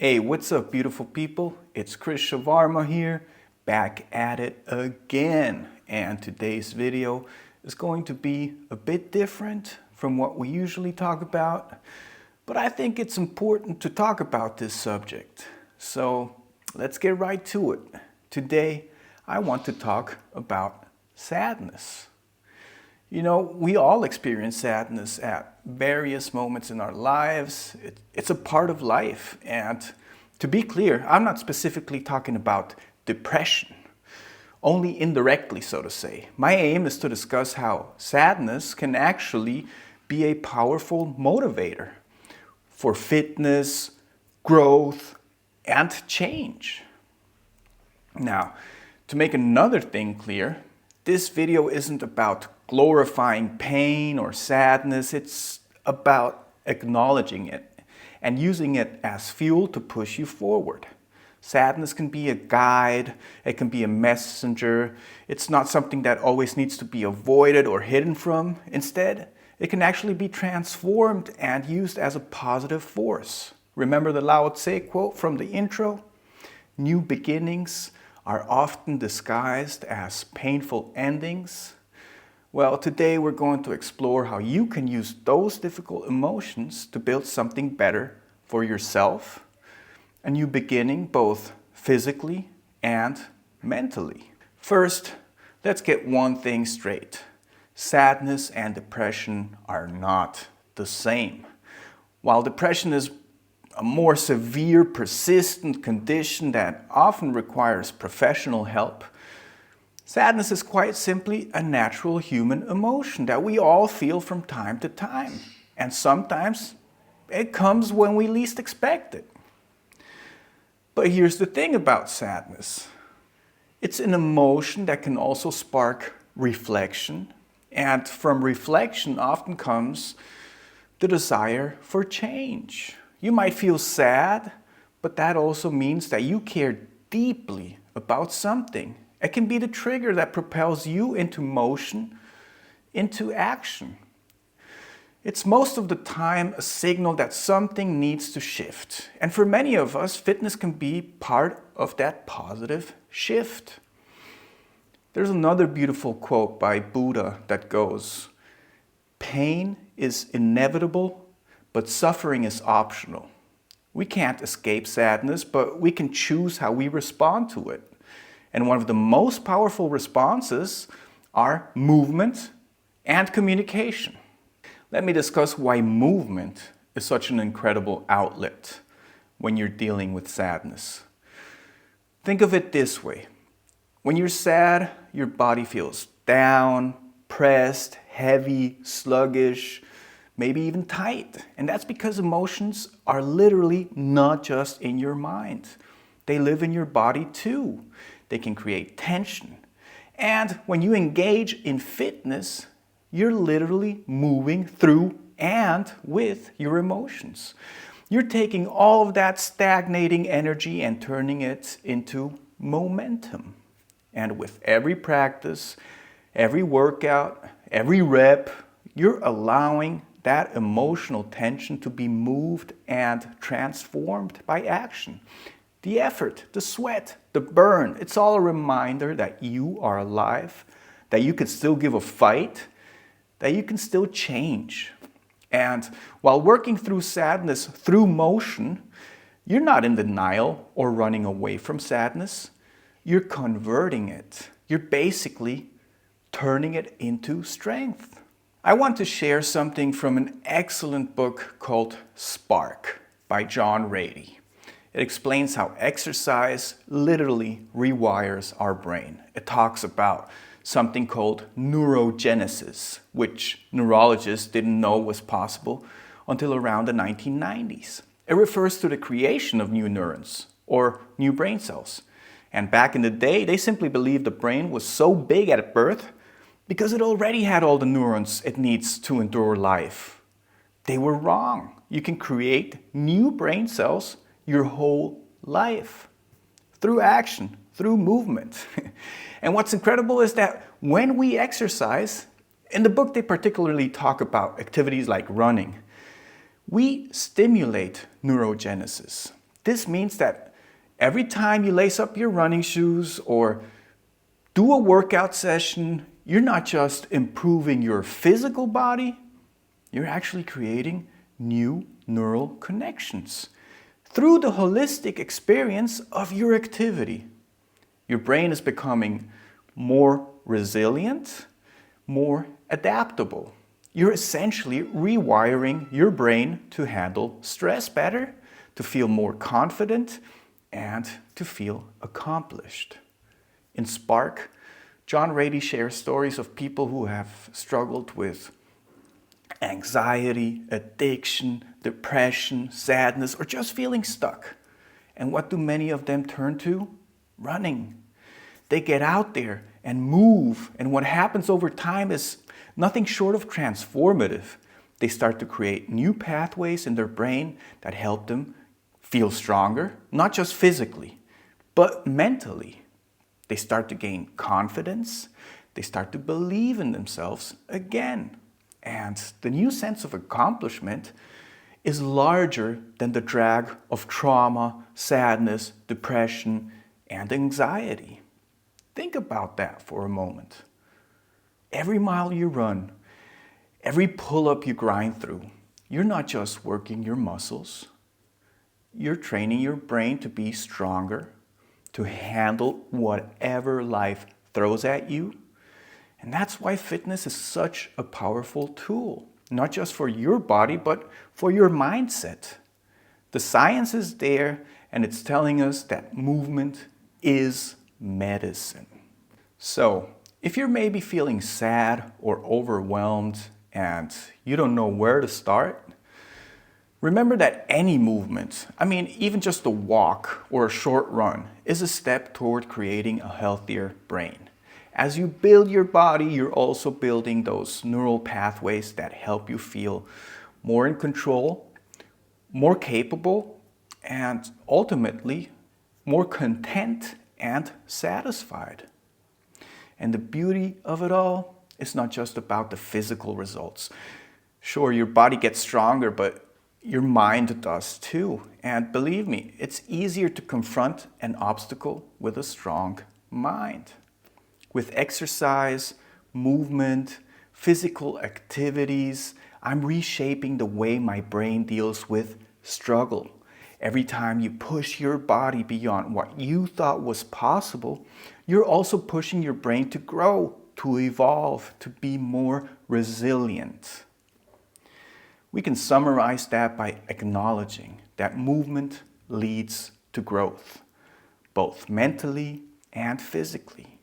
Hey, what's up, beautiful people? It's Chris Shawarma here, back at it again. And today's video is going to be a bit different from what we usually talk about, but I think it's important to talk about this subject. So let's get right to it. Today, I want to talk about sadness. You know, we all experience sadness at various moments in our lives. It's a part of life. And to be clear, I'm not specifically talking about depression, only indirectly, so to say. My aim is to discuss how sadness can actually be a powerful motivator for fitness, growth, and change. Now, to make another thing clear, this video isn't about glorifying pain or sadness. It's about acknowledging it and using it as fuel to push you forward. Sadness can be a guide, it can be a messenger. It's not something that always needs to be avoided or hidden from. Instead, it can actually be transformed and used as a positive force. Remember the Lao Tse quote from the intro? New beginnings are often disguised as painful endings. Well, today we're going to explore how you can use those difficult emotions to build something better for yourself, a new beginning both physically and mentally. First, let's get one thing straight. Sadness and depression are not the same. While depression is a more severe, persistent condition that often requires professional help, sadness is quite simply a natural human emotion that we all feel from time to time. And sometimes it comes when we least expect it. But here's the thing about sadness. It's an emotion that can also spark reflection. And from reflection often comes the desire for change. You might feel sad, but that also means that you care deeply about something. It can be the trigger that propels you into motion, into action. It's most of the time a signal that something needs to shift. And for many of us, fitness can be part of that positive shift. There's another beautiful quote by Buddha that goes, "Pain is inevitable, but suffering is optional." We can't escape sadness, but we can choose how we respond to it. And one of the most powerful responses are movement and communication. Let me discuss why movement is such an incredible outlet when you're dealing with sadness. Think of it this way. When you're sad, your body feels down, pressed, heavy, sluggish, maybe even tight. And that's because emotions are literally not just in your mind. They live in your body too. They can create tension. And when you engage in fitness, you're literally moving through and with your emotions. You're taking all of that stagnating energy and turning it into momentum. And with every practice, every workout, every rep, you're allowing that emotional tension to be moved and transformed by action. The effort, the sweat, the burn, it's all a reminder that you are alive, that you can still give a fight, that you can still change. And while working through sadness through motion, you're not in denial or running away from sadness. You're converting it. You're basically turning it into strength. I want to share something from an excellent book called Spark by John Ratey. It explains how exercise literally rewires our brain. It talks about something called neurogenesis, which neurologists didn't know was possible until around the 1990s. It refers to the creation of new neurons or new brain cells. And back in the day, they simply believed the brain was so big at birth because it already had all the neurons it needs to endure life. They were wrong. You can create new brain cells your whole life through action, through movement. And what's incredible is that when we exercise, in the book they particularly talk about activities like running, we stimulate neurogenesis. This means that every time you lace up your running shoes or do a workout session, you're not just improving your physical body, you're actually creating new neural connections through the holistic experience of your activity. Your brain is becoming more resilient, more adaptable. You're essentially rewiring your brain to handle stress better, to feel more confident, and to feel accomplished. In Spark, John Rady shares stories of people who have struggled with anxiety, addiction, depression, sadness, or just feeling stuck. And what do many of them turn to? Running. They get out there and move, and what happens over time is nothing short of transformative. They start to create new pathways in their brain that help them feel stronger, not just physically, but mentally. They start to gain confidence. They start to believe in themselves again. And the new sense of accomplishment is larger than the drag of trauma, sadness, depression, and anxiety. Think about that for a moment. Every mile you run, every pull-up you grind through, you're not just working your muscles, you're training your brain to be stronger, to handle whatever life throws at you. And that's why fitness is such a powerful tool, not just for your body, but for your mindset. The science is there, and it's telling us that movement is medicine. So, if you're maybe feeling sad or overwhelmed and you don't know where to start, remember that any movement, even just a walk or a short run, is a step toward creating a healthier brain. As you build your body, you're also building those neural pathways that help you feel more in control, more capable, and ultimately more content and satisfied. And the beauty of it all is not just about the physical results. Sure, your body gets stronger, but your mind does too. And believe me, it's easier to confront an obstacle with a strong mind. With exercise, movement, physical activities, I'm reshaping the way my brain deals with struggle. Every time you push your body beyond what you thought was possible, you're also pushing your brain to grow, to evolve, to be more resilient. We can summarize that by acknowledging that movement leads to growth, both mentally and physically.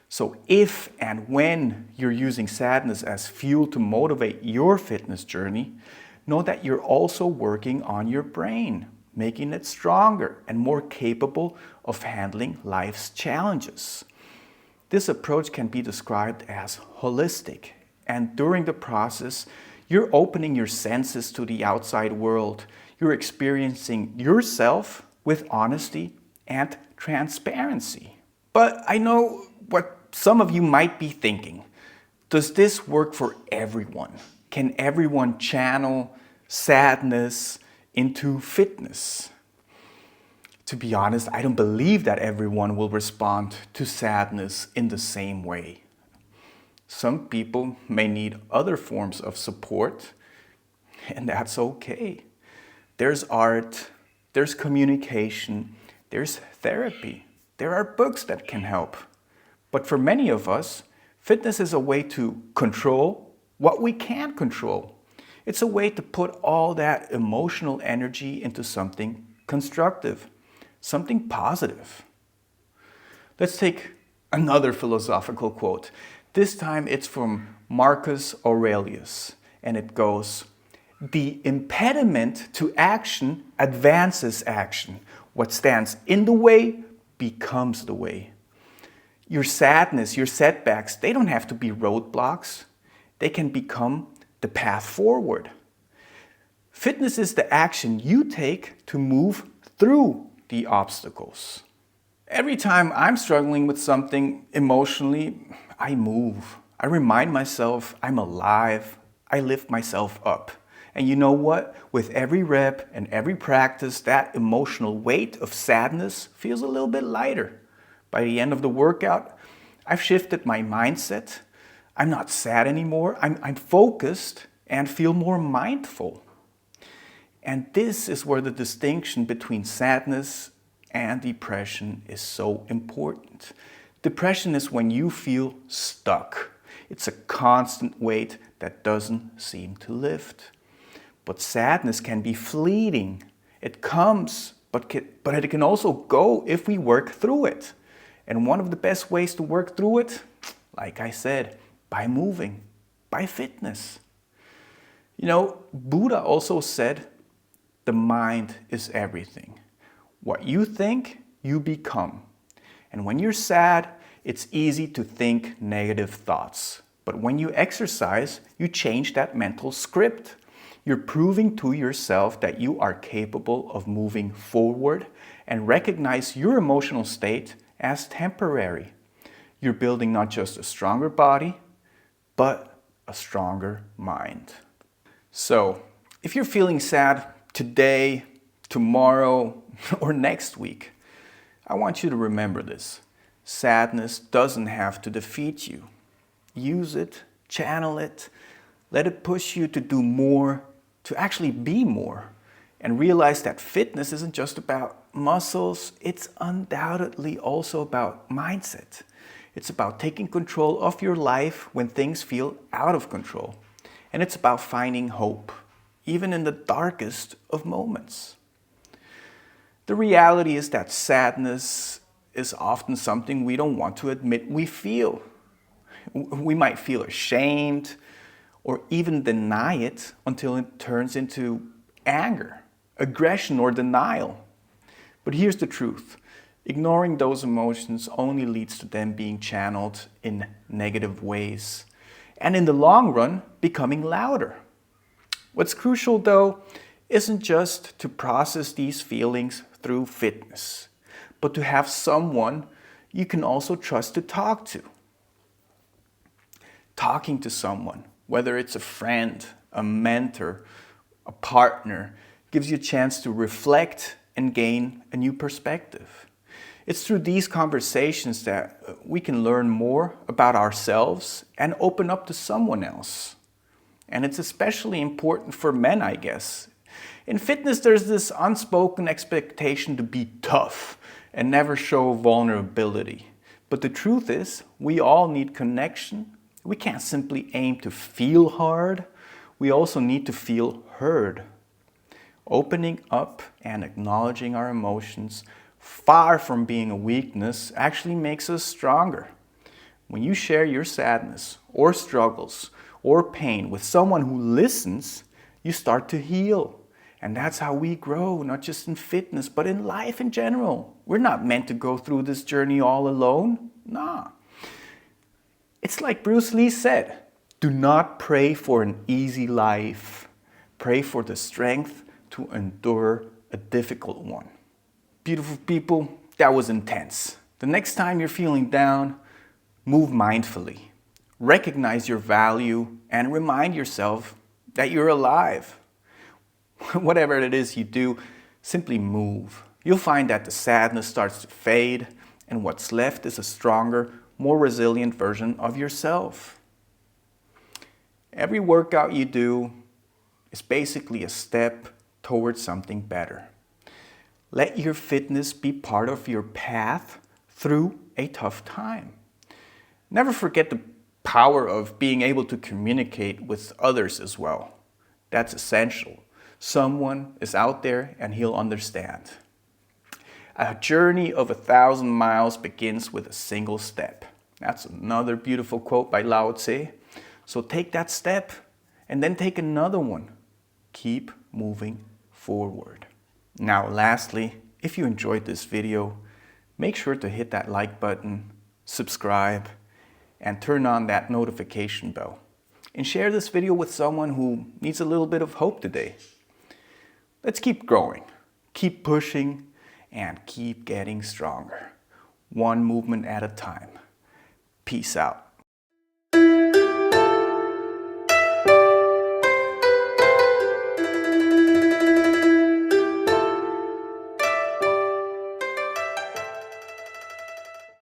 So if and when you're using sadness as fuel to motivate your fitness journey, know that you're also working on your brain, making it stronger and more capable of handling life's challenges. This approach can be described as holistic, and during the process, you're opening your senses to the outside world. You're experiencing yourself with honesty and transparency. But I know what some of you might be thinking. Does this work for everyone? Can everyone channel sadness into fitness? To be honest, I don't believe that everyone will respond to sadness in the same way. Some people may need other forms of support, and that's okay. There's art, there's communication, there's therapy. There are books that can help. But for many of us, fitness is a way to control what we can't control. It's a way to put all that emotional energy into something constructive, something positive. Let's take another philosophical quote. This time it's from Marcus Aurelius, and it goes, "The impediment to action advances action. What stands in the way becomes the way." Your sadness, your setbacks, they don't have to be roadblocks. They can become the path forward. Fitness is the action you take to move through the obstacles. Every time I'm struggling with something emotionally, I move. I remind myself I'm alive. I lift myself up. And you know what? With every rep and every practice, that emotional weight of sadness feels a little bit lighter. By the end of the workout, I've shifted my mindset. I'm not sad anymore. I'm focused and feel more mindful. And this is where the distinction between sadness and depression is so important. Depression is when you feel stuck. It's a constant weight that doesn't seem to lift. But sadness can be fleeting. It comes, but it can also go if we work through it. And one of the best ways to work through it, like I said, by moving, by fitness. You know, Buddha also said, the mind is everything. What you think, you become. And when you're sad, it's easy to think negative thoughts. But when you exercise, you change that mental script. You're proving to yourself that you are capable of moving forward and recognize your emotional state as temporary. You're building not just a stronger body, but a stronger mind. So, if you're feeling sad today, tomorrow, or next week, I want you to remember this. Sadness doesn't have to defeat you. Use it, channel it, let it push you to do more, to actually be more, and realize that fitness isn't just about muscles, it's undoubtedly also about mindset. It's about taking control of your life when things feel out of control. And it's about finding hope, even in the darkest of moments. The reality is that sadness is often something we don't want to admit we feel. We might feel ashamed or even deny it until it turns into anger, aggression, or denial. But here's the truth. Ignoring those emotions only leads to them being channeled in negative ways, and in the long run, becoming louder. What's crucial, though, isn't just to process these feelings through fitness, but to have someone you can also trust to talk to. Talking to someone, whether it's a friend, a mentor, a partner, gives you a chance to reflect and gain a new perspective. It's through these conversations that we can learn more about ourselves and open up to someone else. And it's especially important for men, I guess. In fitness, there's this unspoken expectation to be tough and never show vulnerability. But the truth is, we all need connection. We can't simply aim to feel hard. We also need to feel heard. Opening up and acknowledging our emotions, far from being a weakness, actually makes us stronger. When you share your sadness or struggles or pain with someone who listens, you start to heal. And that's how we grow, not just in fitness, but in life in general. We're not meant to go through this journey all alone. Nah. It's like Bruce Lee said, do not pray for an easy life. Pray for the strength to endure a difficult one. Beautiful people, that was intense. The next time you're feeling down, move mindfully. Recognize your value and remind yourself that you're alive. Whatever it is you do, simply move. You'll find that the sadness starts to fade and what's left is a stronger, more resilient version of yourself. Every workout you do is basically a step towards something better. Let your fitness be part of your path through a tough time. Never forget the power of being able to communicate with others as well. That's essential. Someone is out there and he'll understand. A journey of 1,000 miles begins with a single step. That's another beautiful quote by Lao Tzu. So take that step and then take another one. Keep moving forward. Now, lastly, if you enjoyed this video, make sure to hit that like button, subscribe, and turn on that notification bell. And share this video with someone who needs a little bit of hope today. Let's keep growing, keep pushing, and keep getting stronger. One movement at a time. Peace out.